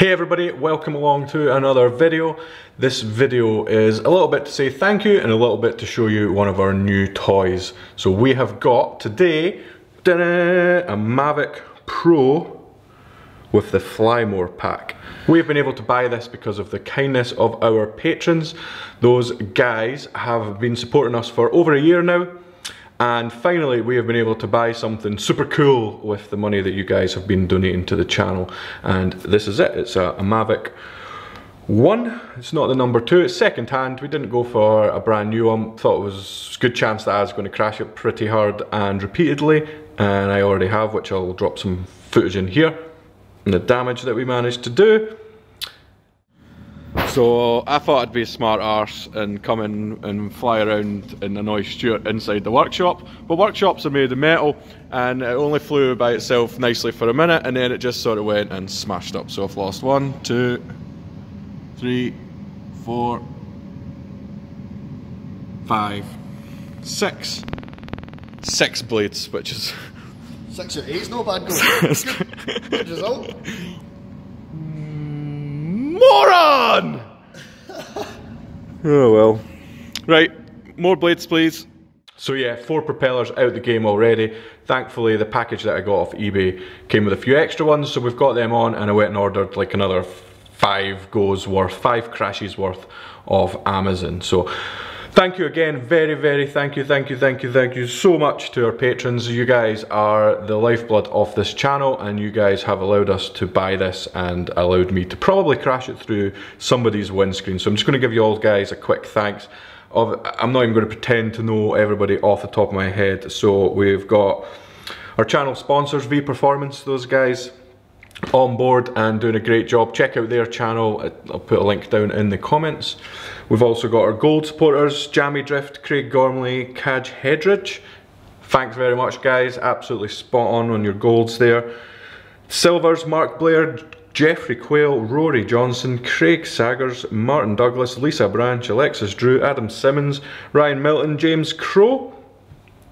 Hey everybody, welcome along to another video. This video is a little bit to say thank you and a little bit to show you one of our new toys. So we have got today a Mavic Pro with the Fly More pack. We've been able to buy this because of the kindness of our patrons. Those guys have been supporting us for over a year now. And finally, we have been able to buy something super cool with the money that you guys have been donating to the channel. And this is it. It's a Mavic 1. It's not the number 2. It's second hand. We didn't go for a brand new one. Thought it was a good chance that I was going to crash it pretty hard and repeatedly. And I already have, which I'll drop some footage in here. And the damage that we managed to do. So I thought I'd be a smart arse and come in and fly around and annoy Stuart inside the workshop. But workshops are made of metal and it only flew by itself nicely for a minute and then it just sort of went and smashed up. So I've lost 1, 2, 3, 4, 5, 6. 6 blades, which is... 6 or 8's not bad going. Good result. Moron! Oh well. Right, more blades please. So yeah, 4 propellers out the game already. Thankfully the package that I got off eBay came with a few extra ones, so we've got them on, and I went and ordered like another 5 goes worth, 5 crashes worth of Amazon. So thank you again, very thank you so much to our patrons. You guys are the lifeblood of this channel and you guys have allowed us to buy this and allowed me to probably crash it through somebody's windscreen. So I'm just going to give you all guys a quick thanks. I'm not even going to pretend to know everybody off the top of my head. So we've got our channel sponsors, V Performance, those guys on board and doing a great job. Check out their channel, I'll put a link down in the comments. We've also got our gold supporters, Jammy Drift, Craig Gormley, Kaj Hedridge. Thanks very much guys, absolutely spot on your golds there. Silvers, Mark Blair, Jeffrey Quayle, Rory Johnson, Craig Saggers, Martin Douglas, Lisa Branch, Alexis Drew, Adam Simmons, Ryan Milton, James Crow.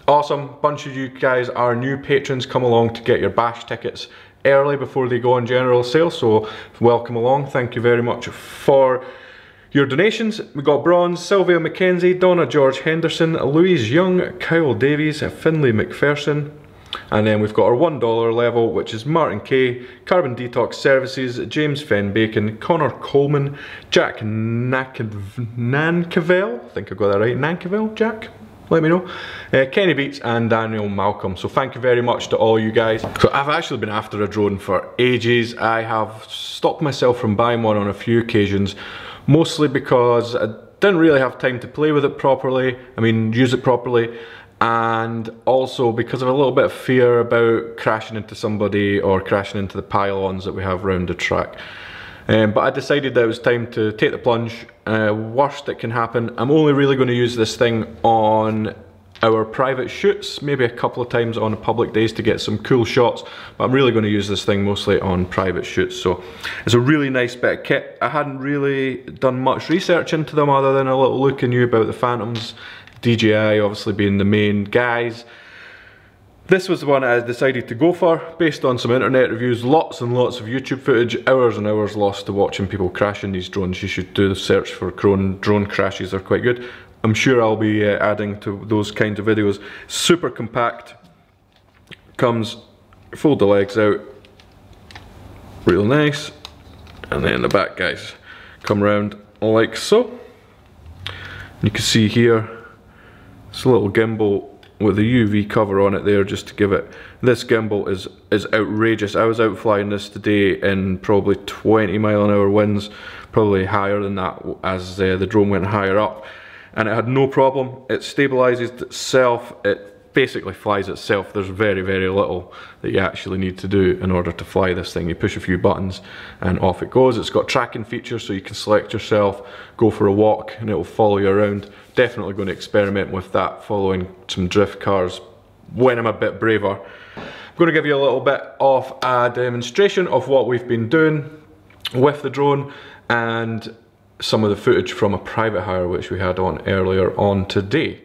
Awesome, bunch of you guys are new patrons. Come along to get your bash tickets early before they go on general sale, so welcome along. Thank you very much for your donations. We got Bronze, Sylvia McKenzie, Donna George Henderson, Louise Young, Kyle Davies, Finlay McPherson, and then we've got our $1 level, which is Martin Kay, Carbon Detox Services, James Fenn Bacon, Connor Coleman, Jack Nankavell, I think I got that right, Nankavell, Jack? Let me know. Kenny Beats and Daniel Malcolm. So thank you very much to all you guys. So I've actually been after a drone for ages. I have stopped myself from buying one on a few occasions, mostly because I didn't really have time to play with it properly, use it properly, and also because of a little bit of fear about crashing into somebody or crashing into the pylons that we have around the track. But I decided that it was time to take the plunge. Worst that can happen, I'm only really going to use this thing on our private shoots, maybe a couple of times on public days to get some cool shots, but I'm really going to use this thing mostly on private shoots. So it's a really nice bit of kit. I hadn't really done much research into them other than a little look I knew about the Phantoms, DJI obviously being the main guys. This was the one I decided to go for, based on some internet reviews, lots and lots of YouTube footage, hours and hours lost to watching people crashing these drones. You should do the search for drone crashes, they're quite good. I'm sure I'll be adding to those kinds of videos. Super compact, comes, fold the legs out, real nice, and then the back guys come round like so. You can see here, it's a little gimbal with a UV cover on it there just to give it. This gimbal is outrageous. I was out flying this today in probably 20-mile-an-hour winds, probably higher than that as the drone went higher up, and it had no problem. It stabilizes itself, it basically flies itself. There's very little that you actually need to do in order to fly this thing. You push a few buttons and off it goes. It's got tracking features so you can select yourself, go for a walk and it will follow you around. Definitely going to experiment with that, following some drift cars when I'm a bit braver. I'm going to give you a little bit of a demonstration of what we've been doing with the drone and some of the footage from a private hire which we had on earlier on today.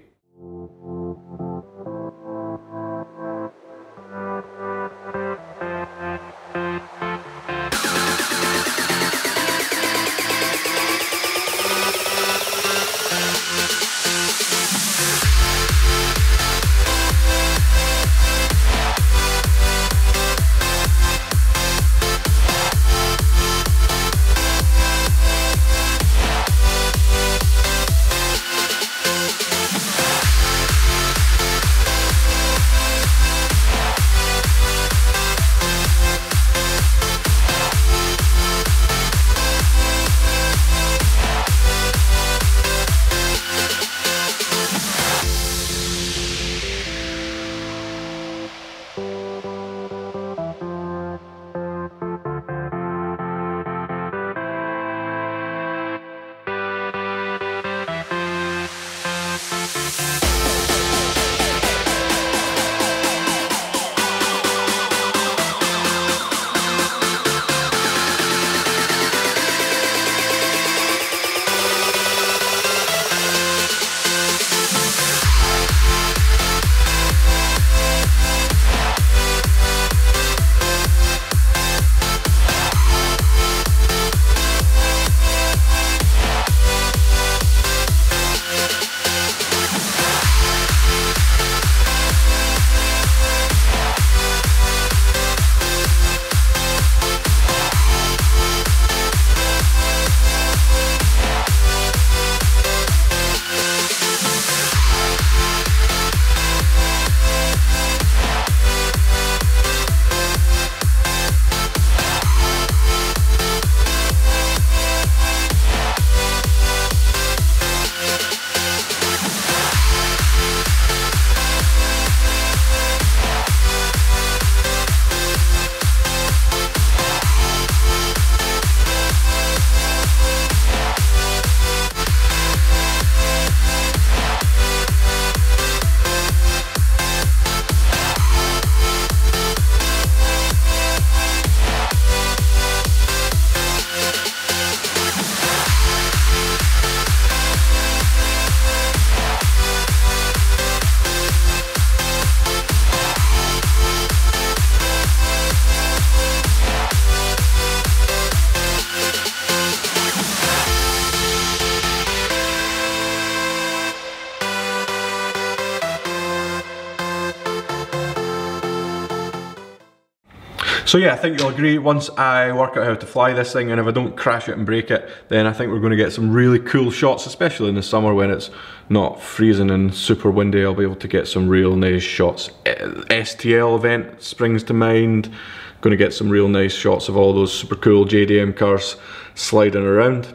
So yeah, I think you'll agree, once I work out how to fly this thing, and if I don't crash it and break it, then I think we're going to get some really cool shots, especially in the summer when it's not freezing and super windy. I'll be able to get some real nice shots. STL event springs to mind. Going to get some real nice shots of all those super cool JDM cars sliding around.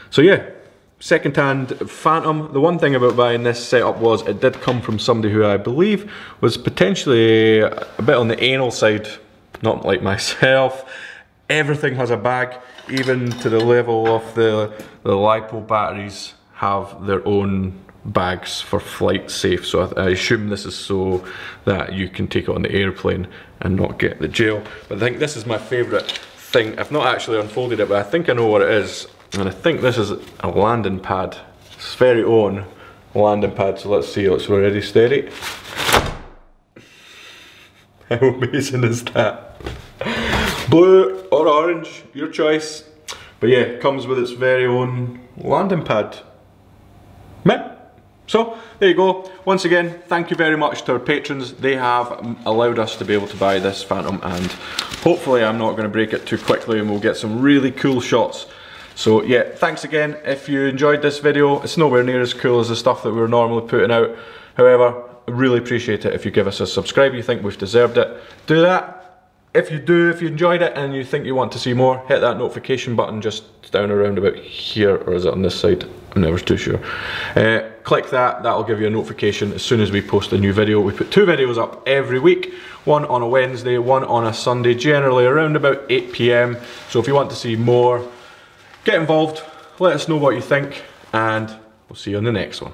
So yeah, second-hand Phantom. The one thing about buying this setup was it did come from somebody who I believe was potentially a bit on the anal side. Not like myself. Everything has a bag, even to the level of the LiPo batteries have their own bags for flight safe. So I assume this is so that you can take it on the airplane and not get the gel. But I think this is my favourite thing. I've not actually unfolded it, but I think I know what it is. And I think this is a landing pad. It's very own landing pad. So let's see, it's already steady. How amazing is that? Blue or orange, your choice. But yeah, it comes with its very own landing pad. Meh. So, there you go. Once again, thank you very much to our patrons. They have allowed us to be able to buy this Phantom, and hopefully I'm not going to break it too quickly and we'll get some really cool shots. So yeah, thanks again. If you enjoyed this video, it's nowhere near as cool as the stuff that we're normally putting out. However, I really appreciate it if you give us a subscribe. You think we've deserved it, do that. If you enjoyed it and you think you want to see more, hit that notification button just down around about here, or is it on this side? I'm never too sure. Click that, that'll give you a notification as soon as we post a new video. We put 2 videos up every week, one on a Wednesday, one on a Sunday, generally around about 8 PM. So if you want to see more, get involved, let us know what you think, and we'll see you on the next one.